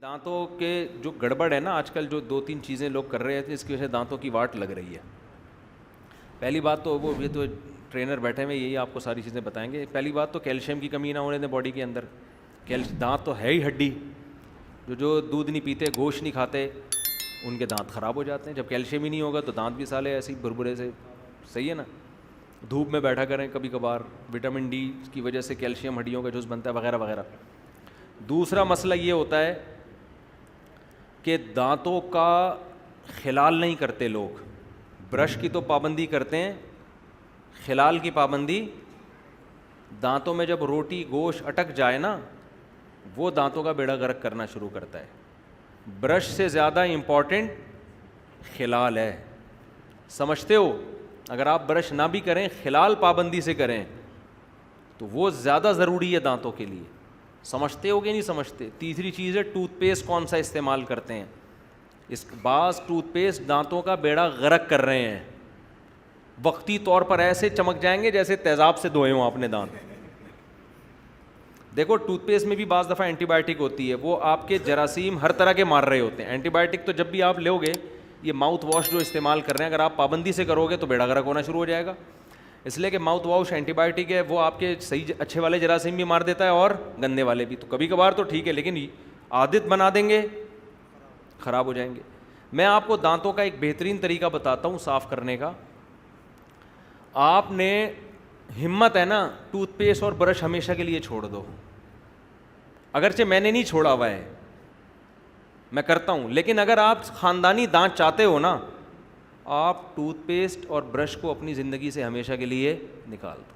دانتوں کے جو گڑبڑ ہے نا آج کل، جو 2-3 چیزیں لوگ کر رہے تھے، اس کی وجہ سے دانتوں کی واٹ لگ رہی ہے. پہلی بات تو وہ، یہ تو ٹرینر بیٹھے ہوئے یہی آپ کو ساری چیزیں بتائیں گے. پہلی بات تو کیلشیم کی کمی نہ ہونے دیں باڈی کے اندر. دانت تو ہے ہی ہڈی. جو دودھ نہیں پیتے، گوشت نہیں کھاتے، ان کے دانت خراب ہو جاتے ہیں. جب کیلشیم ہی نہیں ہوگا تو دانت بھی سالے ایسے ہی بھربھرے سے. صحیح ہے نا. دھوپ میں بیٹھا کریں کبھی کبھار، وٹامن ڈی کی وجہ سے کیلشیم ہڈیوں کا جز بنتا ہے وغیرہ وغیرہ. دوسرا مسئلہ یہ ہوتا ہے کہ دانتوں کا خلال نہیں کرتے لوگ. برش کی تو پابندی کرتے ہیں، خلال کی پابندی. دانتوں میں جب روٹی گوشت اٹک جائے نا، وہ دانتوں کا بیڑا غرق کرنا شروع کرتا ہے. برش سے زیادہ امپورٹنٹ خلال ہے. سمجھتے ہو؟ اگر آپ برش نہ بھی کریں، خلال پابندی سے کریں تو وہ زیادہ ضروری ہے دانتوں کے لیے. سمجھتے ہو کہ نہیں سمجھتے؟ تیسری چیز ہے ٹوتھ پیسٹ کون سا استعمال کرتے ہیں. بعض ٹوتھ پیسٹ دانتوں کا بیڑا غرق کر رہے ہیں. وقتی طور پر ایسے چمک جائیں گے جیسے تیزاب سے دھوئے ہوں آپ نے دانت. دیکھو ٹوتھ پیسٹ میں بھی بعض دفعہ اینٹی بایوٹک ہوتی ہے، وہ آپ کے جراثیم ہر طرح کے مار رہے ہوتے ہیں. اینٹی بایوٹک تو جب بھی آپ لو گے، یہ ماؤتھ واش جو استعمال کر رہے ہیں، اگر آپ پابندی سے کرو گے تو بیڑا غرق ہونا شروع ہو جائے گا. اس لیے کہ ماؤتھ واش اینٹی بایوٹک ہے، وہ آپ کے صحیح اچھے والے جراثیم بھی مار دیتا ہے اور گندے والے بھی. تو کبھی کبھار تو ٹھیک ہے، لیکن عادت بنا دیں گے خراب ہو جائیں گے. میں آپ کو دانتوں کا ایک بہترین طریقہ بتاتا ہوں صاف کرنے کا. آپ نے ہمت ہے نا، ٹوتھ پیسٹ اور برش ہمیشہ کے لیے چھوڑ دو. اگرچہ میں نے نہیں چھوڑا ہوا ہے، میں کرتا ہوں، لیکن اگر آپ خاندانی دانت چاہتے ہو نا، آپ ٹوتھ پیسٹ اور برش کو اپنی زندگی سے ہمیشہ کے لیے نکال دو.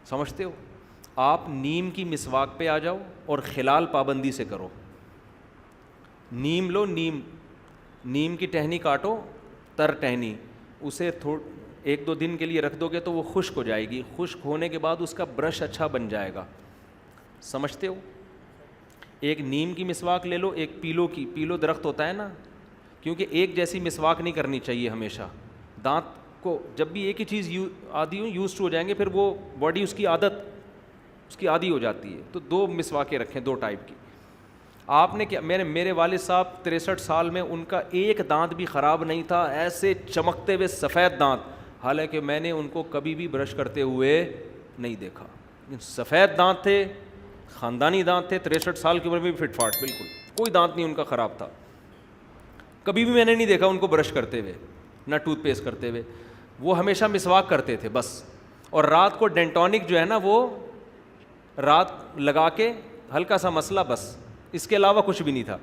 سمجھتے ہو؟ آپ نیم کی مسواک پہ آ جاؤ اور خلال پابندی سے کرو. نیم لو، نیم کی ٹہنی کاٹو، تر ٹہنی، اسے 1-2 دن کے لیے رکھ دو گے تو وہ خشک ہو جائے گی. خشک ہونے کے بعد اس کا برش اچھا بن جائے گا. سمجھتے ہو؟ ایک نیم کی مسواک لے لو، ایک پیلو درخت ہوتا ہے نا، کیونکہ ایک جیسی مسواک نہیں کرنی چاہیے ہمیشہ. دانت کو جب بھی ایک ہی چیز یوز ہو جائیں گے، پھر وہ باڈی اس کی عادی ہو جاتی ہے. تو 2 مسواکیں رکھیں، 2 ٹائپ کی. آپ نے کیا، میرے والد صاحب 63 سال میں ان کا ایک دانت بھی خراب نہیں تھا، ایسے چمکتے ہوئے سفید دانت، حالانکہ میں نے ان کو کبھی بھی برش کرتے ہوئے نہیں دیکھا. سفید دانت تھے، خاندانی دانت تھے، 63 سال کی عمر میں بھی فٹ فاٹ، بالکل کوئی دانت نہیں ان کا خراب تھا. کبھی بھی میں نے نہیں دیکھا ان کو برش کرتے ہوئے، نہ ٹوتھ پیسٹ کرتے ہوئے. وہ ہمیشہ مسواک کرتے تھے بس. اور رات کو ڈینٹونک جو ہے نا، وہ رات لگا کے ہلکا سا مسئلہ، بس اس کے علاوہ کچھ بھی نہیں تھا.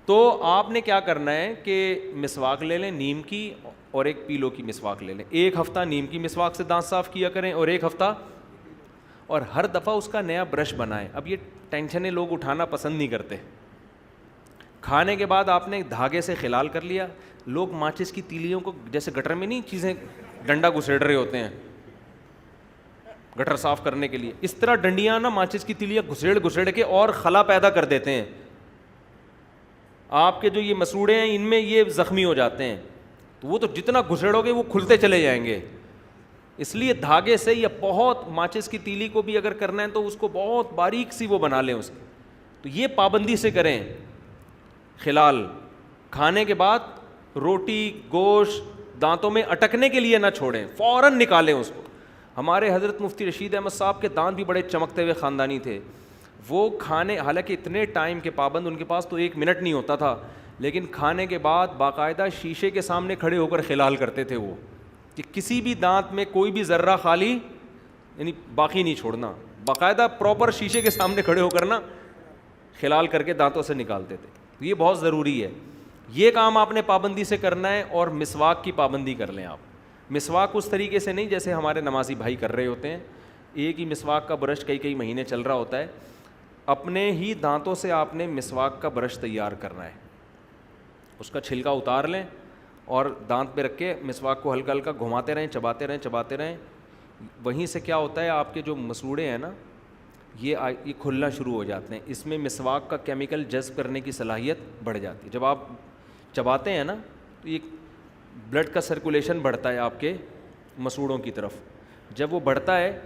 تو آپ نے کیا کرنا ہے کہ مسواک لے لیں نیم کی، اور ایک پیلو کی مسواک لے لیں. 1 ہفتہ نیم کی مسواک سے دانت صاف کیا کریں، اور 1 ہفتہ، اور ہر دفعہ اس کا نیا برش بنائیں. اب یہ ٹینشنیں لوگ اٹھانا پسند نہیں کرتے. کھانے کے بعد آپ نے دھاگے سے خلال کر لیا. لوگ ماچس کی تیلیوں کو جیسے گٹر میں نہیں چیزیں ڈنڈا گھسیڑ رہے ہوتے ہیں گٹر صاف کرنے کے لیے، اس طرح ڈنڈیاں نا ماچس کی تیلیاں گھسیڑ کے اور خلا پیدا کر دیتے ہیں. آپ کے جو یہ مسوڑے ہیں، ان میں یہ زخمی ہو جاتے ہیں. تو وہ تو جتنا گھسیڑو گے وہ کھلتے چلے جائیں گے. اس لیے دھاگے سے، یا بہت ماچس کی تیلی کو بھی اگر کرنا ہے تو اس کو بہت باریک سی وہ بنا لیں اس کی. تو یہ پابندی سے کریں. خلال کھانے کے بعد روٹی گوشت دانتوں میں اٹکنے کے لیے نہ چھوڑیں، فوراً نکالیں اس کو. ہمارے حضرت مفتی رشید احمد صاحب کے دانت بھی بڑے چمکتے ہوئے خاندانی تھے. وہ کھانے، حالانکہ اتنے ٹائم کے پابند، ان کے پاس تو 1 منٹ نہیں ہوتا تھا، لیکن کھانے کے بعد باقاعدہ شیشے کے سامنے کھڑے ہو کر خلال کرتے تھے. وہ کہ کسی بھی دانت میں کوئی بھی ذرہ خالی یعنی باقی نہیں چھوڑنا. باقاعدہ پراپر شیشے کے سامنے کھڑے ہو کر نا خلال کر کے دانتوں سے نکالتے تھے. یہ بہت ضروری ہے. یہ کام آپ نے پابندی سے کرنا ہے. اور مسواک کی پابندی کر لیں آپ. مسواک اس طریقے سے نہیں جیسے ہمارے نمازی بھائی کر رہے ہوتے ہیں. ایک ہی مسواک کا برش کئی مہینے چل رہا ہوتا ہے. اپنے ہی دانتوں سے آپ نے مسواک کا برش تیار کرنا ہے. اس کا چھلکا اتار لیں اور دانت پہ رکھ کے مسواک کو ہلکا ہلکا گھماتے رہیں، چباتے رہیں. وہیں سے کیا ہوتا ہے، آپ کے جو مسوڑے ہیں نا، یہ کھلنا شروع ہو جاتے ہیں. اس میں مسواک کا کیمیکل جذب کرنے کی صلاحیت بڑھ جاتی ہے. جب آپ چباتے ہیں نا تو یہ بلڈ کا سرکولیشن بڑھتا ہے آپ کے مسوڑوں کی طرف. جب وہ بڑھتا ہے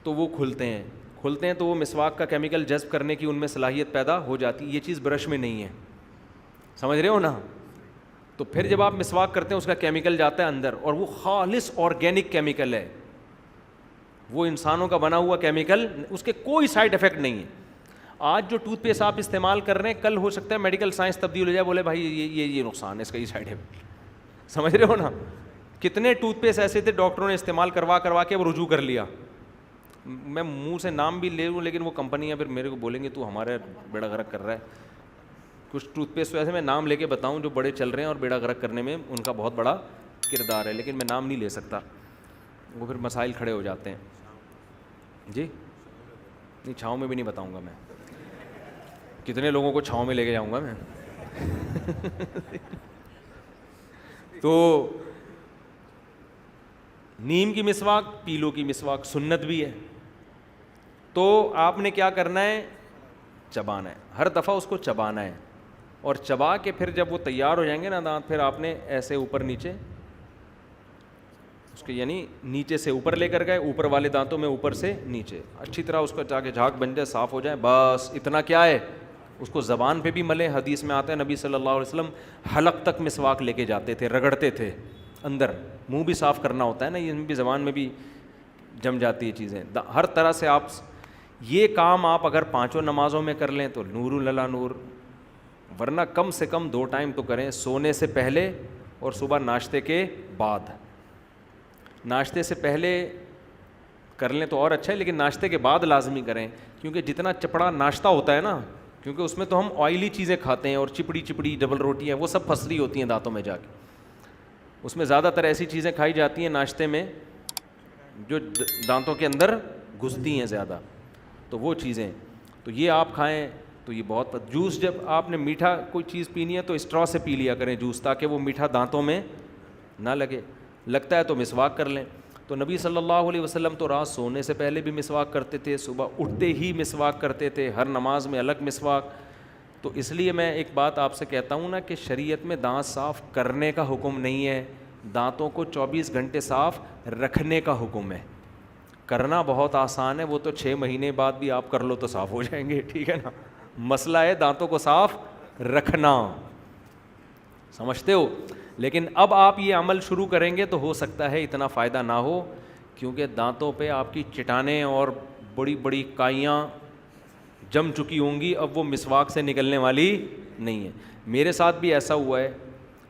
تو وہ کھلتے ہیں. کھولتے ہیں تو وہ مسواک کا کیمیکل جذب کرنے کی ان میں صلاحیت پیدا ہو جاتی ہے. یہ چیز برش میں نہیں ہے, سمجھ رہے ہو نا. تو پھر جب آپ مسواک کرتے ہیں اس کا کیمیکل جاتا ہے اندر, اور وہ خالص آرگینک کیمیکل ہے, وہ انسانوں کا بنا ہوا کیمیکل, اس کے کوئی سائڈ افیکٹ نہیں ہے. آج جو ٹوتھ پیسٹ آپ استعمال کر رہے ہیں, کل ہو سکتا ہے میڈیکل سائنس تبدیل ہو جائے, بولے بھائی یہ نقصان ہے اس کا, یہ سائڈ افیکٹ, سمجھ رہے ہو نا. کتنے ٹوتھ پیسٹ ایسے تھے ڈاکٹروں نے استعمال کروا کے وہ رجوع کر لیا. میں منہ سے نام بھی لے لوں لیکن وہ کمپنیاں پھر میرے کو بولیں گے تو ہمارے بیڑا غرق کر رہا ہے. کچھ ٹوتھ پیسٹ ایسے میں نام لے کے بتاؤں جو بڑے چل رہے ہیں اور بیڑا غرق کرنے میں ان کا بہت بڑا کردار ہے, لیکن میں نام نہیں لے سکتا, وہ پھر مسائل کھڑے ہو جاتے ہیں. جی نہیں, چھاؤں میں بھی نہیں بتاؤں گا میں, کتنے لوگوں کو چھاؤں میں لے کے جاؤں گا میں. تو نیم کی مسواک, پیلو کی مسواک سنت بھی ہے. تو آپ نے کیا کرنا ہے, چبانا ہے, ہر دفعہ اس کو چبانا ہے, اور چبا کے پھر جب وہ تیار ہو جائیں گے نا دانت, پھر آپ نے ایسے اوپر نیچے اس کے, یعنی نیچے سے اوپر لے کر گئے, اوپر والے دانتوں میں اوپر سے نیچے اچھی طرح اس کو جا کے جھاگ بن جائے, صاف ہو جائے, بس اتنا کیا ہے. اس کو زبان پہ بھی ملے, حدیث میں آتا ہے نبی صلی اللہ علیہ وسلم حلق تک مسواک لے کے جاتے تھے, رگڑتے تھے اندر. منہ بھی صاف کرنا ہوتا ہے نا, یہ بھی زبان میں بھی جم جاتی ہے چیزیں. ہر طرح سے آپ یہ کام آپ اگر 5 نمازوں میں کر لیں تو نور للا نور, ورنہ کم سے کم 2 ٹائم تو کریں, سونے سے پہلے اور صبح ناشتے کے بعد. ناشتے سے پہلے کر لیں تو اور اچھا ہے, لیکن ناشتے کے بعد لازمی کریں, کیونکہ جتنا چپڑا ناشتہ ہوتا ہے نا, کیونکہ اس میں تو ہم آئلی چیزیں کھاتے ہیں, اور چپڑی ڈبل روٹی ہیں, وہ سب پھنس رہی ہوتی ہیں دانتوں میں جا کے. اس میں زیادہ تر ایسی چیزیں کھائی جاتی ہیں ناشتے میں جو دانتوں کے اندر گھستی ہیں زیادہ, تو وہ چیزیں تو یہ آپ کھائیں تو یہ بہت. جوس جب آپ نے میٹھا کوئی چیز پینی ہے تو اسٹرا سے پی لیا کریں جوس, تاکہ وہ میٹھا دانتوں میں نہ لگے. لگتا ہے تو مسواک کر لیں. تو نبی صلی اللہ علیہ وسلم تو رات سونے سے پہلے بھی مسواک کرتے تھے, صبح اٹھتے ہی مسواک کرتے تھے, ہر نماز میں الگ مسواک. تو اس لیے میں ایک بات آپ سے کہتا ہوں نا, کہ شریعت میں دانت صاف کرنے کا حکم نہیں ہے, دانتوں کو 24 گھنٹے صاف رکھنے کا حکم ہے. کرنا بہت آسان ہے, وہ تو 6 مہینے بعد بھی آپ کر لو تو صاف ہو جائیں گے, ٹھیک ہے نا. مسئلہ ہے دانتوں کو صاف رکھنا, سمجھتے ہو. لیکن اب آپ یہ عمل شروع کریں گے تو ہو سکتا ہے اتنا فائدہ نہ ہو, کیونکہ دانتوں پہ آپ کی چٹانیں اور بڑی بڑی کائیاں جم چکی ہوں گی, اب وہ مسواک سے نکلنے والی نہیں ہے. میرے ساتھ بھی ایسا ہوا ہے,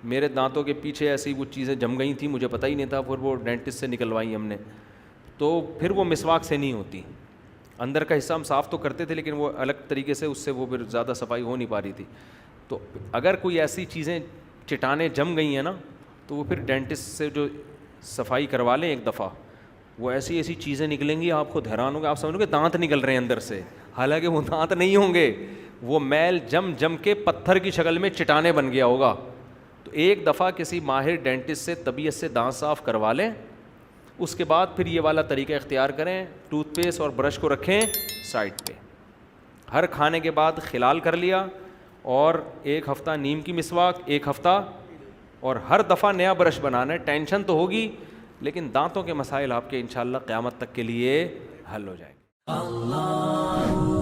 میرے دانتوں کے پیچھے ایسی وہ چیزیں جم گئی تھیں, مجھے پتہ ہی نہیں تھا, پھر وہ ڈینٹسٹ سے نکلوائی ہم نے, تو پھر وہ مسواک سے نہیں ہوتی. اندر کا حصہ ہم صاف تو کرتے تھے, لیکن وہ الگ طریقے سے اس سے وہ پھر زیادہ صفائی ہو نہیں پا رہی تھی. تو اگر کوئی ایسی چیزیں چٹانیں جم گئی ہیں نا, تو وہ پھر ڈینٹسٹ سے جو صفائی کروا لیں ایک دفعہ, وہ ایسی ایسی چیزیں نکلیں گی آپ خود حیران ہوں گے, آپ سمجھو کہ دانت نکل رہے ہیں اندر سے, حالانکہ وہ دانت نہیں ہوں گے, وہ میل جم کے پتھر کی شکل میں چٹانیں بن گیا ہوگا. تو ایک دفعہ کسی ماہر ڈینٹسٹ سے طبیعت سے دانت صاف کروا لیں, اس کے بعد پھر یہ والا طریقہ اختیار کریں, ٹوتھ پیسٹ اور برش کو رکھیں سائڈ پہ, ہر کھانے کے بعد خلال کر لیا, اور 1 ہفتہ نیم کی مسواک, 1 ہفتہ, اور ہر دفعہ نیا برش بنانا ہے. ٹینشن تو ہوگی, لیکن دانتوں کے مسائل آپ کے انشاءاللہ قیامت تک کے لیے حل ہو جائیں گے. اللہ